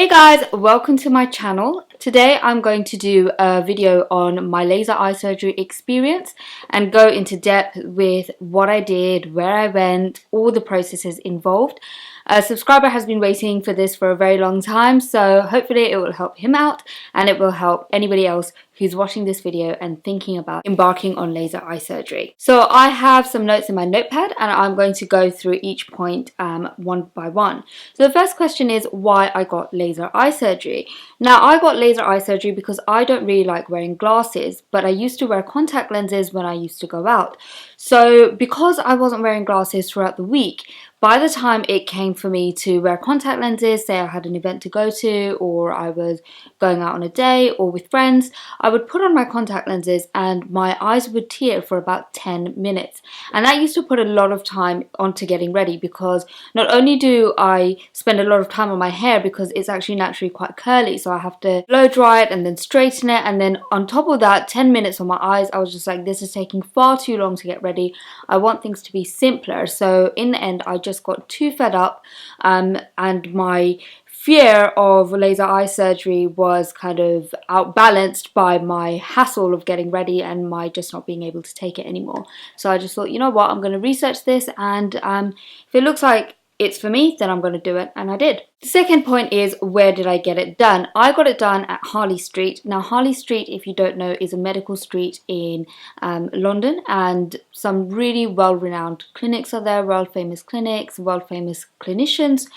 Hey guys, welcome to my channel. Today I'm going to do a video on my laser eye surgery experience and go into depth with what I did, where I went, all the processes involved. A subscriber has been waiting for this for a very long time, so hopefully it will help him out and it will help anybody else who's watching this video and thinking about embarking on laser eye surgery. So I have some notes in my notepad and I'm going to go through each point one by one. So the first question is why I got laser eye surgery. Now I got laser eye surgery because I don't really like wearing glasses, but I used to wear contact lenses when I used to go out. So because I wasn't wearing glasses throughout the week, by the time it came for me to wear contact lenses, say I had an event to go to or I was going out on a day or with friends, I would put on my contact lenses and my eyes would tear for about 10 minutes. And that used to put a lot of time onto getting ready because not only do I spend a lot of time on my hair because it's actually naturally quite curly, so I have to blow dry it and then straighten it, and then on top of that 10 minutes on my eyes, I was just like, this is taking far too long to get ready. I want things to be simpler. So in the end I just got too fed up and my fear of laser eye surgery was kind of outbalanced by my hassle of getting ready and my just not being able to take it anymore. So I just thought, you know what, I'm going to research this, and if it looks like it's for me, then I'm going to do it, and I did. The second point is, where did I get it done? I got it done at Harley Street. Now Harley Street, if you don't know, is a medical street in London, and some really well-renowned clinics are there, world-famous clinics, world-famous clinicians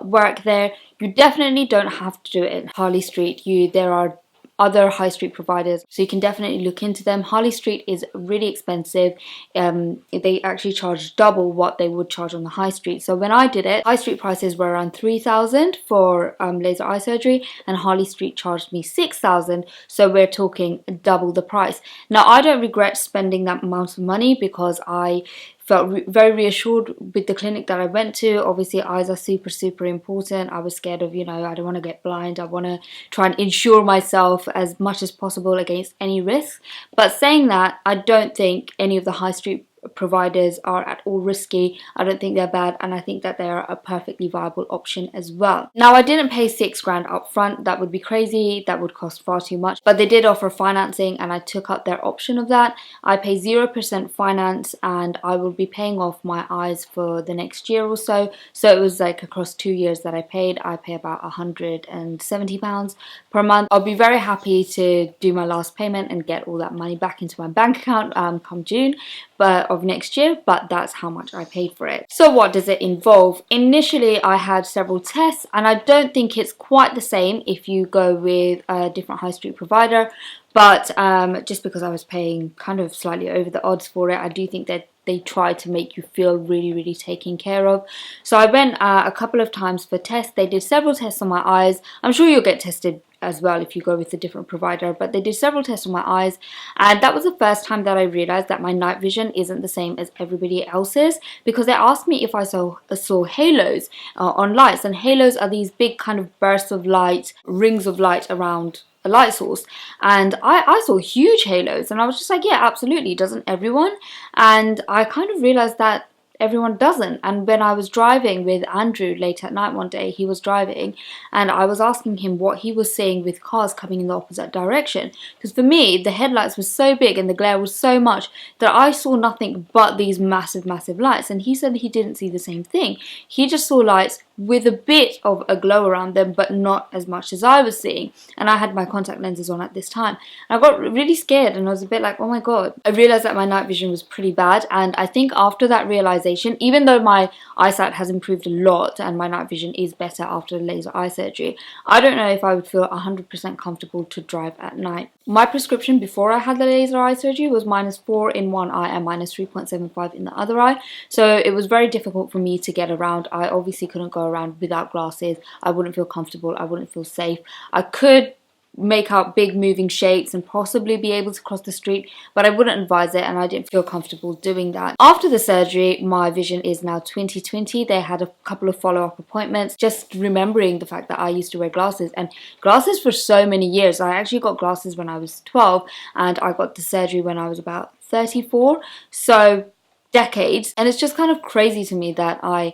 work there. You definitely don't have to do it at Harley Street. There are other high street providers, so you can definitely look into them. Harley Street is really expensive. They actually charge double what they would charge on the high street. So when I did it, high street prices were around 3,000 for laser eye surgery, and Harley Street charged me 6,000, so we're talking double the price. Now I don't regret spending that amount of money because I felt very reassured with the clinic that I went to. Obviously eyes are super important. I was scared of, I don't want to get blind. I want to try and insure myself as much as possible against any risks. But saying that, I don't think any of the high street providers are at all risky. I don't think they're bad, and I think that they are a perfectly viable option as well. Now I didn't pay 6 grand up front. That would be crazy. That would cost far too much, but they did offer financing and I took up their option of that. I pay 0% finance and I will be paying off my eyes for the next year or so. So it was like across 2 years that I paid. I pay about £170 per month. I'll be very happy to do my last payment and get all that money back into my bank account come June of next year, but that's how much I paid for it. So what does it involve? Initially I had several tests, and I don't think it's quite the same if you go with a different high street provider, but just because I was paying kind of slightly over the odds for it, I do think that they try to make you feel really taken care of. So I went a couple of times for tests. They did several tests on my eyes. I'm sure you'll get tested as well if you go with a different provider, but they did several tests on my eyes, and that was the first time that I realized that my night vision isn't the same as everybody else's, because they asked me if I saw halos on lights, and halos are these big kind of bursts of light, rings of light around a light source, and I saw huge halos, and I was just like, yeah, absolutely, doesn't everyone? And I kind of realized that everyone doesn't. And when I was driving with Andrew late at night one day, he was driving and I was asking him what he was seeing with cars coming in the opposite direction, because for me the headlights were so big and the glare was so much that I saw nothing but these massive lights, and he said he didn't see the same thing. He just saw lights with a bit of a glow around them, but not as much as I was seeing, and I had my contact lenses on at this time. And I got really scared and I was a bit like, oh my god. I realized that my night vision was pretty bad, and I think after that realization, even though my eyesight has improved a lot and my night vision is better after laser eye surgery, I don't know if I would feel 100% comfortable to drive at night. My prescription before I had the laser eye surgery was -4 in one eye and -3.75 in the other eye, so it was very difficult for me to get around. I obviously couldn't go around without glasses. I wouldn't feel comfortable. I wouldn't feel safe. I could make out big moving shapes and possibly be able to cross the street, but I wouldn't advise it, and I didn't feel comfortable doing that. After the surgery, my vision is now 20/20. They had a couple of follow-up appointments, just remembering the fact that I used to wear glasses, and glasses for so many years. I actually got glasses when I was 12 and I got the surgery when I was about 34, so decades. And it's just kind of crazy to me that I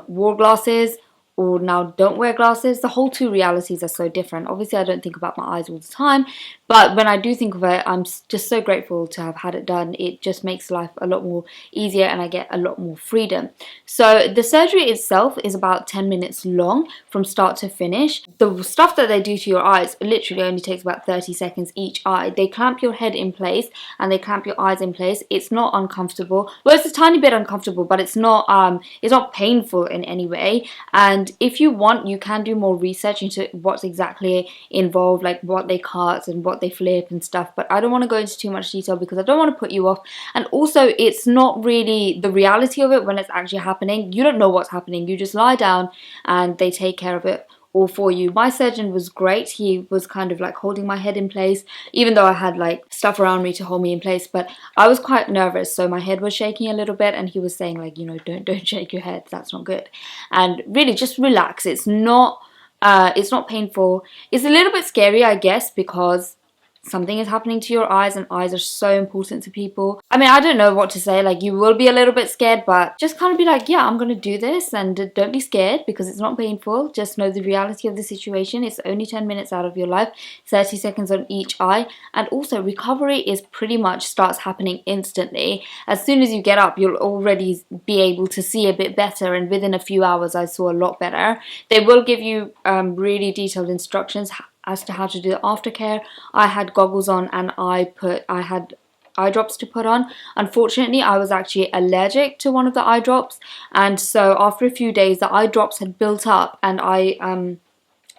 wore glasses or now don't wear glasses. The whole two realities are so different. Obviously I don't think about my eyes all the time, but when I do think of it, I'm just so grateful to have had it done. It just makes life a lot more easier and I get a lot more freedom. So the surgery itself is about 10 minutes long from start to finish. The stuff that they do to your eyes literally only takes about 30 seconds each eye. They clamp your head in place and they clamp your eyes in place. It's not uncomfortable. Well, it's a tiny bit uncomfortable, but it's not painful in any way. And if you want, you can do more research into what's exactly involved, like what they cut and what they flip and stuff, but I don't want to go into too much detail because I don't want to put you off. And also, it's not really the reality of it when it's actually happening. You don't know what's happening. You just lie down and they take care of it all for you. My surgeon was great. He was kind of like holding my head in place, even though I had like stuff around me to hold me in place, but I was quite nervous, so my head was shaking a little bit, and he was saying like, you know, don't shake your head, that's not good, and really just relax. It's not painful. It's a little bit scary, I guess, because something is happening to your eyes, and eyes are so important to people. I mean, I don't know what to say. Like, you will be a little bit scared, but just kind of be like, yeah, I'm gonna do this, and don't be scared because it's not painful. Just know the reality of the situation. It's only 10 minutes out of your life, 30 seconds on each eye, and also recovery is pretty much starts happening instantly. As soon as you get up, you'll already be able to see a bit better, and within a few hours I saw a lot better. They will give you really detailed instructions as to how to do the aftercare. I had goggles on and I had eye drops to put on. Unfortunately, I was actually allergic to one of the eye drops, and so after a few days the eye drops had built up, and I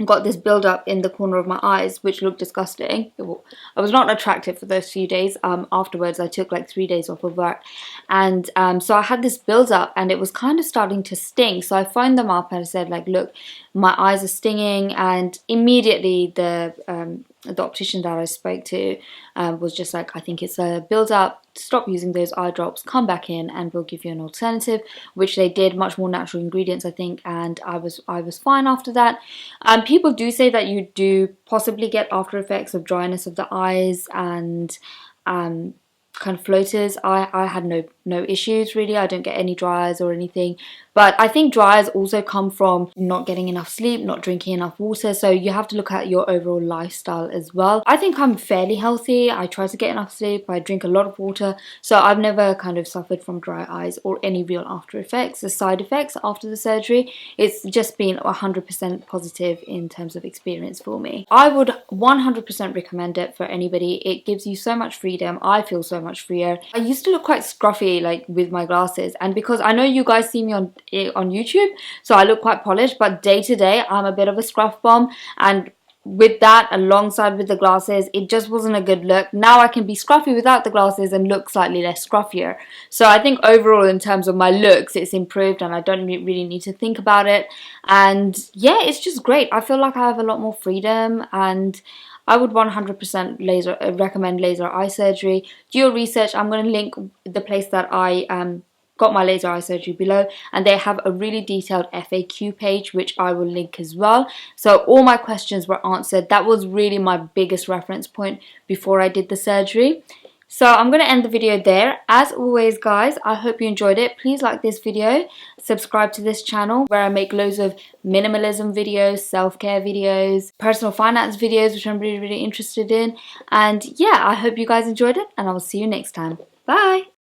got this build up in the corner of my eyes which looked disgusting. I was not attractive for those few days. Afterwards I took like 3 days off of work, and so I had this build up and it was kind of starting to sting. So I phoned them up and I said like, look, my eyes are stinging, and immediately the optician that I spoke to was just like, I think it's a build up, stop using those eye drops, come back in and we'll give you an alternative, which they did, much more natural ingredients I think, and I was fine after that. People do say that you do possibly get after effects of dryness of the eyes and kind of floaters. I had no issues really. I don't get any dry eyes or anything, but I think dry eyes also come from not getting enough sleep, not drinking enough water, so you have to look at your overall lifestyle as well. I think I'm fairly healthy. I try to get enough sleep, I drink a lot of water, so I've never kind of suffered from dry eyes or any real after effects. The side effects after the surgery, it's just been 100% positive in terms of experience for me. I would 100% recommend it for anybody. It gives you so much freedom. I feel so much freer. I used to look quite scruffy like with my glasses, and because I know you guys see me on YouTube, so I look quite polished, but day to day I'm a bit of a scruff bomb, and with that alongside with the glasses, it just wasn't a good look. Now I can be scruffy without the glasses and look slightly less scruffier. So I think overall in terms of my looks, it's improved and I don't really need to think about it. And yeah, it's just great. I feel like I have a lot more freedom, and I would 100% recommend laser eye surgery. Do your research. I'm going to link the place that I got my laser eye surgery below, and they have a really detailed FAQ page which I will link as well. So all my questions were answered. That was really my biggest reference point before I did the surgery. So I'm going to end the video there. As always guys, I hope you enjoyed it. Please like this video, subscribe to this channel where I make loads of minimalism videos, self-care videos, personal finance videos which I'm really interested in. And yeah, I hope you guys enjoyed it, and I will see you next time. Bye!